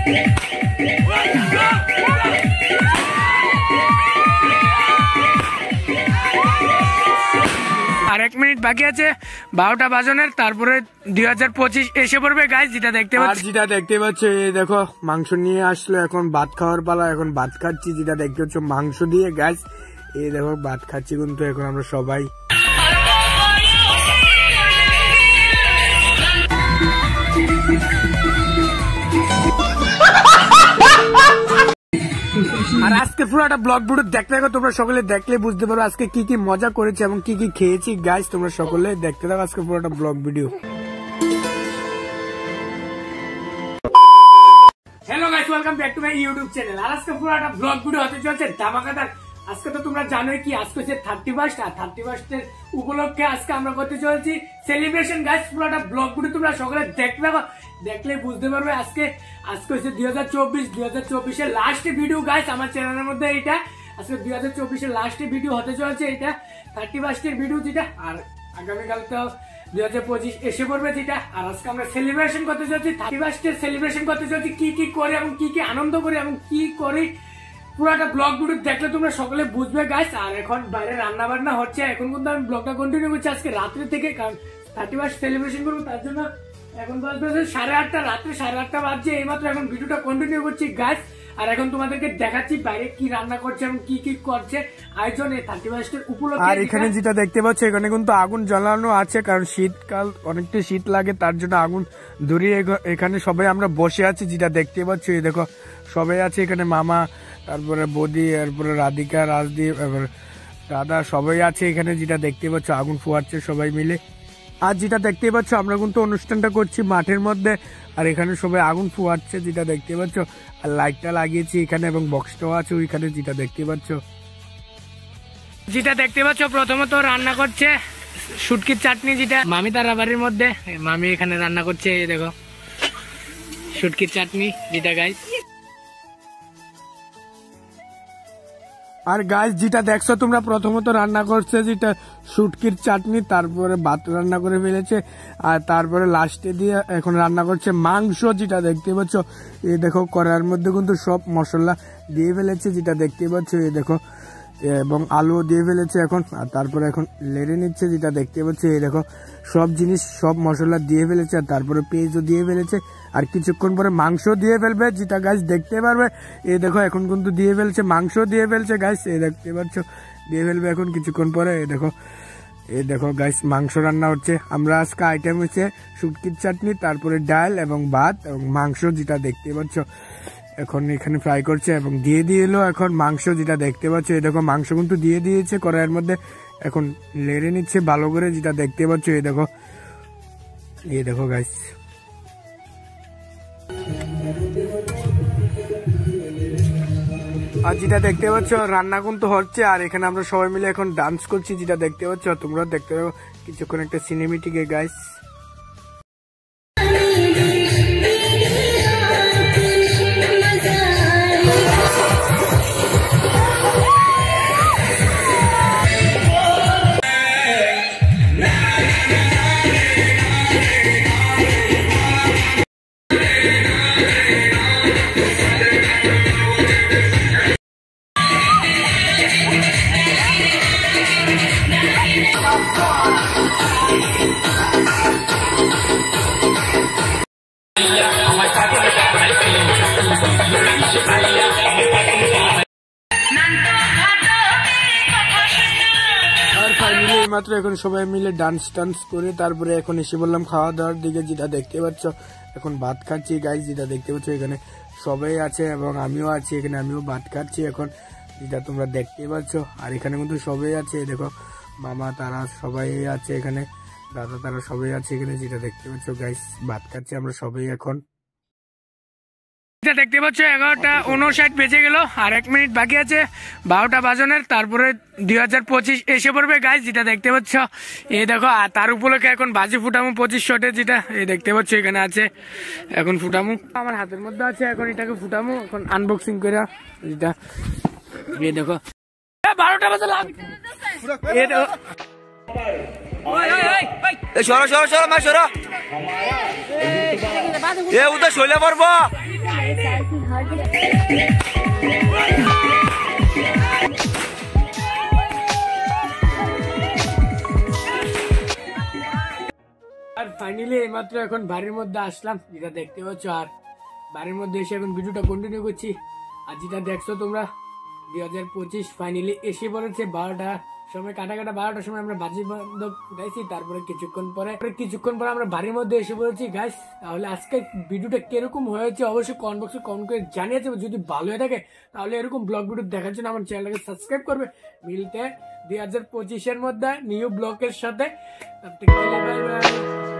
আর 1 minute বাকি আছে 12টা বাজনের, তারপরে 2025 এসে পড়বে গাইস। যেটা দেখতে পাচ্ছ এই দেখো মাংস নিয়ে আসলো, এখন ভাত খাওয়ার পালা, এখন ভাত খাচ্ছি। যেটা দেখতে পাচ্ছ মাংস দিয়ে গাইস, এই দেখো ভাত খাচ্ছি কিন্তু এখন আমরা সবাই। আর আজকে পুরো একটা ব্লগ ভিডিও দেখতে থাকো, তোমরা সকলে দেখলে বুঝতে পারো আজকে কি কি মজা করেছি এবং কি কি খেয়েছি গাইস। তোমরা সকলে দেখতে থাকো আজকে পুরো একটা blog video. Hello guys, welcome back to my YouTube channel. আর আজকে পুরো একটা ব্লগ ভিডিও হতে চলছে ধামাকাদার। আজকে তো তোমরা জানোই কি আজকে হচ্ছে 31st, আর 31st এর উপলক্ষে আজকে আমরা করতে চলছি সেলিব্রেশন গাইস। পুরো একটা ব্লগ ভিডিও তোমরা সকলে দেখতে থাকো, দেখলে বুঝতে পারবে আজকে হচ্ছে 2024 এর লাস্ট ভিডিও গাইস আমার চ্যানেলের মধ্যে। এটা আজকে 2024 এর লাস্ট ভিডিও হতে চলছে, এটা 31st এর ভিডিও যেটা। আর আগামীকাল তো 2025 এসে পড়বে যেটা। আর আজকে আমরা সেলিব্রেশন করতে চলছি 31st এর সেলিব্রেশন করতে চলছি, কি কি করে এবং কি কি আনন্দ করি এবং কি করি পুরো একটা ব্লগ ভিডিও দেখলে তোমরা সকলে বুঝবে গাইস। আর এখন বাইরে রান্না বান্না হচ্ছে, এখন কিন্তু আমি ব্লগটা কন্টিনিউ করছি আজকে রাত্রি থেকে, কারণ 31st সেলিব্রেশন করবো তার জন্য। এখন বাজবে 8:30, রাত্রে 8:30 বাজছে এইমাত্র, এখন ভিডিওটা কন্টিনিউ করছি গাইস। আর এখন তোমাদেরকে দেখাচ্ছি বাইরে কি রান্না করছে এবং কি কি করছে আয়োজন এই 31st এর উপলক্ষে। আর এখানে যেটা দেখতে পাচ্ছ এখানে কিন্তু আগুন জ্বালানো আছে, কারণ শীতকাল অনেকটা শীত লাগে তার জন্য আগুন ধরিয়ে এখানে সবাই আমরা বসে আছি। যেটা দেখতে পাচ্ছ এই দেখো সবাই আছে এখানে, মামা, তারপরে বৌদি, এরপরে রাধিকা, রাজদীপ, এবার দাদা সবাই আছে এখানে। যেটা দেখতে পাচ্ছ আগুন ফোয়াচ্ছে সবাই মিলে। আর যেটা দেখতে পাচ্ছ আমরা কিন্তু অনুষ্ঠানটা করছি মাঠের মধ্যে, আর এখানে সবাই আগুন ফোয়াচ্ছে যেটা দেখতে পাচ্ছ। আর লাইটটা লাগিয়েছি এখানে এবং বক্সটাও আছে ওইখানে যেটা দেখতে পাচ্ছ। প্রথমত রান্না করছে শুটকির চাটনি, যেটা মামি তার বাড়ির মধ্যে মামি এখানে রান্না করছে। এই দেখো শুটকির চাটনি যেটা গাইস। আর গাইস যেটা দেখছো তোমরা প্রথমত রান্না করছে যেটা শুটকির চাটনি, তারপরে ভাত রান্না করে ফেলেছে, আর তারপরে লাস্টে দিয়ে এখন রান্না করছে মাংস যেটা দেখতে পাচ্ছ। এই দেখো কড়াইয়ের মধ্যে কিন্তু সব মশলা দিয়ে ফেলেছে যেটা দেখতে পাচ্ছ, এই দেখো, এবং আলু দিয়ে ফেলেছে এখন। আর তারপরে এখন লেড়ে নিচ্ছে যেটা দেখতে পাচ্ছ। এই দেখো সব জিনিস সব মশলা দিয়ে ফেলেছে, আর তারপরে পেঁয়াজও দিয়ে ফেলেছে, আর কিছুক্ষণ পরে মাংস দিয়ে ফেলবে যেটা গাইস দেখতে পারবে। এই দেখো এখন কিন্তু দিয়ে ফেলছে, মাংস দিয়ে ফেলছে গাইস, এই দেখতে পাচ্ছ দিয়ে ফেলবে এখন কিছুক্ষণ পরে। এই দেখো গাইস মাংস রান্না হচ্ছে। আমরা আজকে আইটেম হচ্ছে শুটকির চাটনি, তারপরে ডাল এবং ভাত এবং মাংস যেটা দেখতে পাচ্ছ। এখন এখানে ফ্রাই করছে এবং দিয়ে এলো এখন মাংস যেটা দেখতে পাচ্ছ। এই দেখো মাংস কিন্তু দিয়ে দিয়েছে কড়াইয়ের মধ্যে, এখন লেড়ে নিচ্ছে ভালো করে যেটা দেখতে পাচ্ছ। এই দেখো গাইস। আর যেটা দেখতে পাচ্ছ রান্না কিন্তু হচ্ছে, আর এখানে আমরা সবাই মিলে এখন ডান্স করছি যেটা দেখতে পাচ্ছ। তোমরা দেখতে পাবো কিছুক্ষণ একটা সিনেমেটিকে গাইস। মাত্র এখন সবাই মিলে ডান্স করে তারপরে এখন এসে বললাম খাওয়া দাওয়ার দিকে। যেটা দেখতে পাচ্ছ এখন ভাত খাচ্ছি গাইস, যেটা দেখতে পাচ্ছ এখানে সবাই আছে এবং আমিও আছি এখানে, আমিও ভাত খাচ্ছি এখন যেটা তোমরা দেখতে পাচ্ছ। আর এখানে কিন্তু সবাই আছে, দেখো মামা তারা সবাই আছে এখানে, দাদা তারা সবাই আছে এখানে যেটা দেখতে পাচ্ছ গাইস। ভাত খাচ্ছি আমরা সবাই এখন। দেখতে পাচ্ছ 11:59 বেজে গেল, আর 1 মিনিট বাকি আছে 12টা বাজনের, তারপরে 2025 এসে পড়বে গাইস। যেটা দেখতে পাচ্ছ এই দেখো, আর তার উপলক্ষে এখন বাজি ফুটামু 2500 যেটা এই দেখতে পাচ্ছ এখানে আছে। এখন ফুটামু আমার হাতের মধ্যে আছে, এখন এটাকে ফুটামু এখন আনবক্সিং করে যেটা এই দেখো 12টা বাজে লাগ এই দেখো। সরো সরো সরো মা সরো, এ উদা শৈলে পড়বো। আর ফাইনালি এইমাত্র এখন বাড়ির মধ্যে আসলাম, যেটা দেখতে পাচ্ছ। আর বাড়ির মধ্যে এসে এখন ভিডিওটা কন্টিনিউ করছি। আর যেটা দেখছো তোমরা 2025 ফাইনালি এসে বলেছে 12টার সময়, কাটা 12টার সময় আমরা বাজি বান্ধব গাইছি। তারপরে কিছুক্ষণ পরে আমরা বাড়ির মধ্যে এসে বলেছি গাইস। তাহলে আজকে ভিডিওটা কিরকম হয়েছে অবশ্যই কমেন্ট বক্সে কমেন্ট করে জানিয়ে যাবে। যদি ভালো হয়ে থাকে তাহলে এরকম ব্লগ ভিডিও দেখার জন্য আমার চ্যানেলটাকে সাবস্ক্রাইব করবে। মিলতে 2025 এর মধ্যে নিউ ব্লগের সাথে। Bye bye.